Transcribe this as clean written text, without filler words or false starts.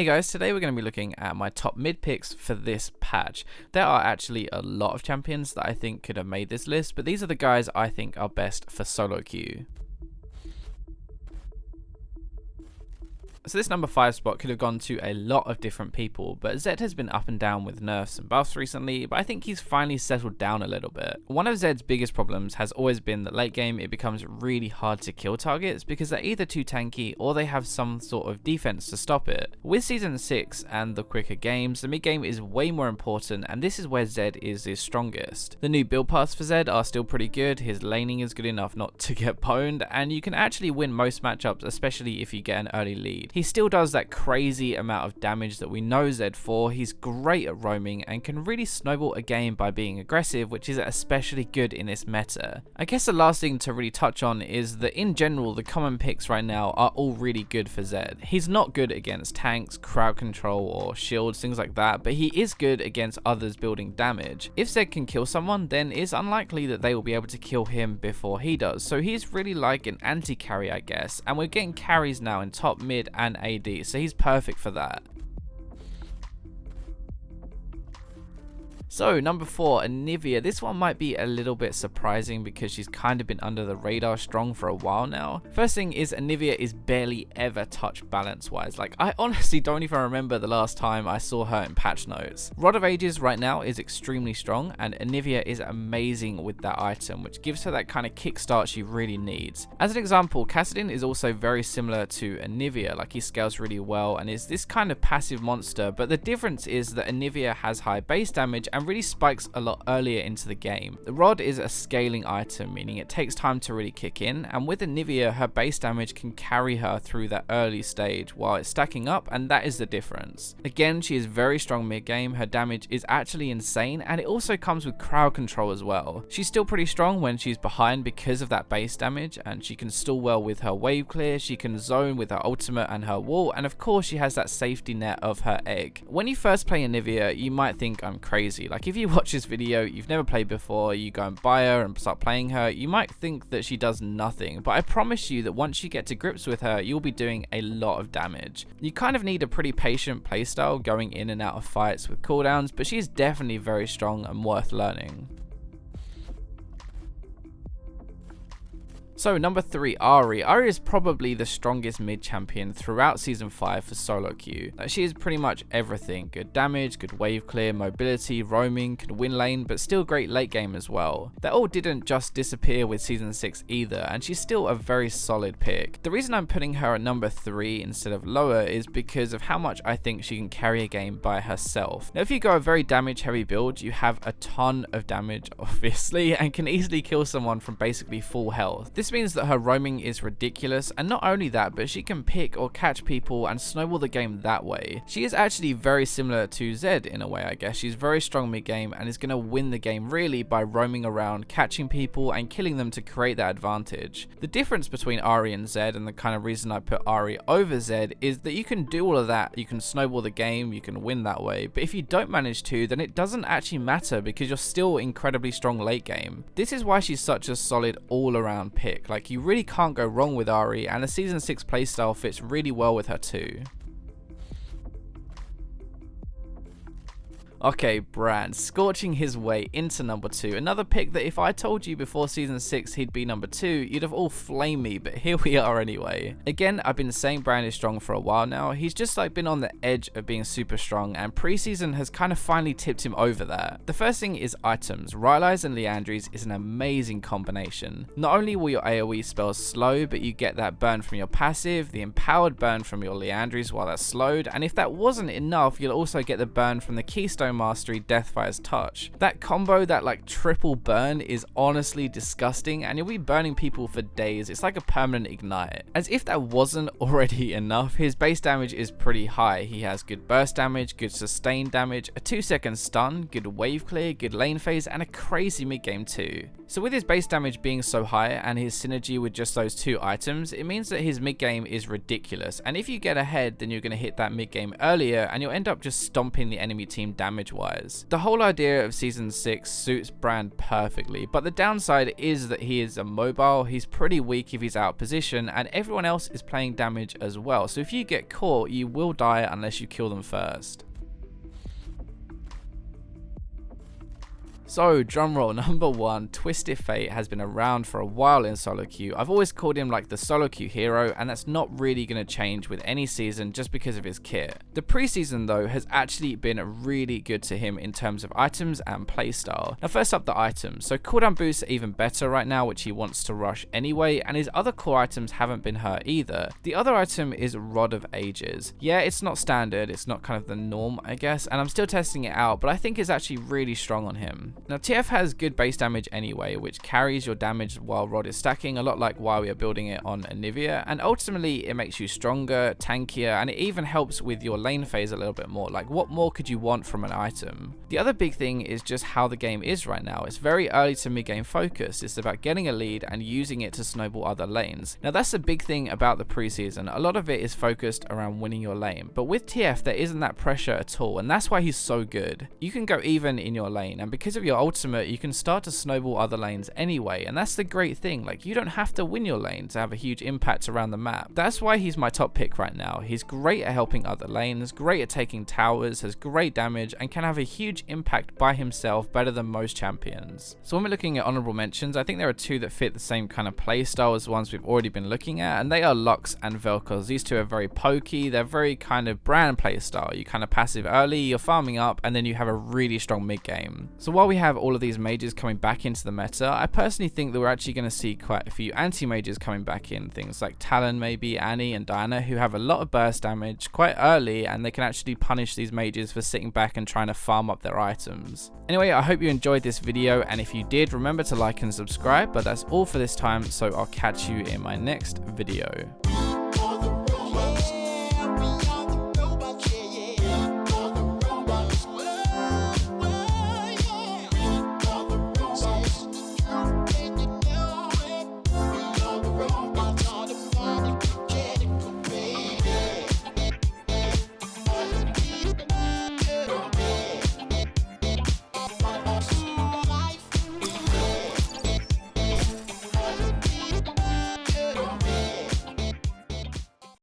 Hey guys, today we're going to be looking at my top mid picks for this patch. There are actually a lot of champions that I think could have made this list, but these are the guys I think are best for solo queue. So this number 5 spot could have gone to a lot of different people, but Zed has been up and down with nerfs and buffs recently, but I think he's finally settled down a little bit. One of Zed's biggest problems has always been that late game it becomes really hard to kill targets because they're either too tanky or they have some sort of defense to stop it. With Season 6 and the quicker games, the mid game is way more important, and this is where Zed is his strongest. The new build paths for Zed are still pretty good, his laning is good enough not to get pwned, and you can actually win most matchups, especially if you get an early lead. He still does that crazy amount of damage that we know Zed for. He's great at roaming and can really snowball a game by being aggressive, which is especially good in this meta. I guess the last thing to really touch on is that in general the common picks right now are all really good for Zed. He's not good against tanks, crowd control or shields, things like that, but he is good against others building damage. If Zed can kill someone, then it's unlikely that they will be able to kill him before he does, so he's really like an anti-carry, I guess, and we're getting carries now in top, mid and AD, so he's perfect for that. So number 4, Anivia. This one might be a little bit surprising because she's kind of been under the radar strong for a while now. First thing is Anivia is barely ever touched balance wise. Like, I honestly don't even remember the last time I saw her in patch notes. Rod of Ages right now is extremely strong, and Anivia is amazing with that item, which gives her that kind of kickstart she really needs. As an example, Kassadin is also very similar to Anivia. Like, he scales really well and is this kind of passive monster, but the difference is that Anivia has high base damage and really spikes a lot earlier into the game. The rod is a scaling item, meaning it takes time to really kick in, and with Anivia her base damage can carry her through that early stage while it's stacking up, and that is the difference. Again, she is very strong mid game, her damage is actually insane, and it also comes with crowd control as well. She's still pretty strong when she's behind because of that base damage, and she can stall well with her wave clear, she can zone with her ultimate and her wall, and of course she has that safety net of her egg. When you first play Anivia, you might think I'm crazy. Like, if you watch this video, you've never played before, you go and buy her and start playing her, you might think that she does nothing, but I promise you that once you get to grips with her, you'll be doing a lot of damage. You kind of need a pretty patient playstyle going in and out of fights with cooldowns, but she's definitely very strong and worth learning. So number 3, Ahri. Ahri is probably the strongest mid champion throughout Season 5 for solo queue. She is pretty much everything. Good damage, good wave clear, mobility, roaming, can win lane, but still great late game as well. That all didn't just disappear with Season 6 either, and she's still a very solid pick. The reason I'm putting her at number 3 instead of lower is because of how much I think she can carry a game by herself. Now if you go a very damage heavy build, you have a ton of damage obviously, and can easily kill someone from basically full health. This means that her roaming is ridiculous, and not only that, but she can pick or catch people and snowball the game that way. She is actually very similar to Zed in a way, I guess. She's very strong mid game and is going to win the game really by roaming around, catching people and killing them to create that advantage. The difference between Ahri and Zed, and the kind of reason I put Ahri over Zed, is that you can do all of that. You can snowball the game, you can win that way, but if you don't manage to, then it doesn't actually matter because you're still incredibly strong late game. This is why she's such a solid all around pick. Like, you really can't go wrong with Ahri, and the Season 6 playstyle fits really well with her too. Okay, Brand, scorching his way into number 2. Another pick that if I told you before Season 6 he'd be number 2, you'd have all flamed me, but here we are anyway. Again, I've been saying Brand is strong for a while now. He's just like been on the edge of being super strong, and preseason has kind of finally tipped him over that. The first thing is items. Rylai's and Leandri's is an amazing combination. Not only will your AoE spells slow, but you get that burn from your passive, the empowered burn from your Leandri's while that's slowed, and if that wasn't enough, you'll also get the burn from the Keystone Mastery Deathfire's Touch. That combo, that like triple burn, is honestly disgusting, and you'll be burning people for days. It's like a permanent ignite. As if that wasn't already enough, his base damage is pretty high. He has good burst damage, good sustained damage, a 2-second stun, good wave clear, good lane phase, and a crazy mid game too. So with his base damage being so high and his synergy with just those 2 items, it means that his mid game is ridiculous, and if you get ahead, then you're going to hit that mid game earlier and you'll end up just stomping the enemy team damage damage wise. The whole idea of Season 6 suits Brand perfectly, but the downside is that he is immobile, he's pretty weak if he's out of position, and everyone else is playing damage as well, so if you get caught, you will die unless you kill them first. So, drumroll number 1, Twisted Fate has been around for a while in solo queue. I've always called him like the solo queue hero, and that's not really going to change with any season just because of his kit. The preseason though has actually been really good to him in terms of items and playstyle. Now first up, the items. So cooldown boosts are even better right now, which he wants to rush anyway, and his other core items haven't been hurt either. The other item is Rod of Ages. Yeah, it's not standard, it's not kind of the norm I guess, and I'm still testing it out, but I think it's actually really strong on him. Now TF has good base damage anyway, which carries your damage while Rod is stacking, a lot like why we are building it on Anivia, and ultimately it makes you stronger, tankier, and it even helps with your lane phase a little bit more. Like, what more could you want from an item? The other big thing is just how the game is right now. It's very early to mid-game focus. It's about getting a lead and using it to snowball other lanes. Now that's the big thing about the preseason. A lot of it is focused around winning your lane, but with TF there isn't that pressure at all, and that's why he's so good. You can go even in your lane, and because of your ultimate you can start to snowball other lanes anyway, and that's the great thing. Like, you don't have to win your lane to have a huge impact around the map. That's why he's my top pick right now. He's great at helping other lanes, great at taking towers, has great damage, and can have a huge impact by himself, better than most champions. So when we're looking at honorable mentions, I think there are two that fit the same kind of playstyle as the ones we've already been looking at, and they are Lux and Vel'Koz. These two are very pokey, they're very kind of Brand playstyle. You kind of passive early, you're farming up, and then you have a really strong mid game. So while we have all of these mages coming back into the meta, I personally think that we're actually going to see quite a few anti-mages coming back in, things like Talon, maybe Annie and Diana, who have a lot of burst damage quite early, and they can actually punish these mages for sitting back and trying to farm up their items. Anyway, I hope you enjoyed this video, and if you did, remember to like and subscribe, but that's all for this time, so I'll catch you in my next video.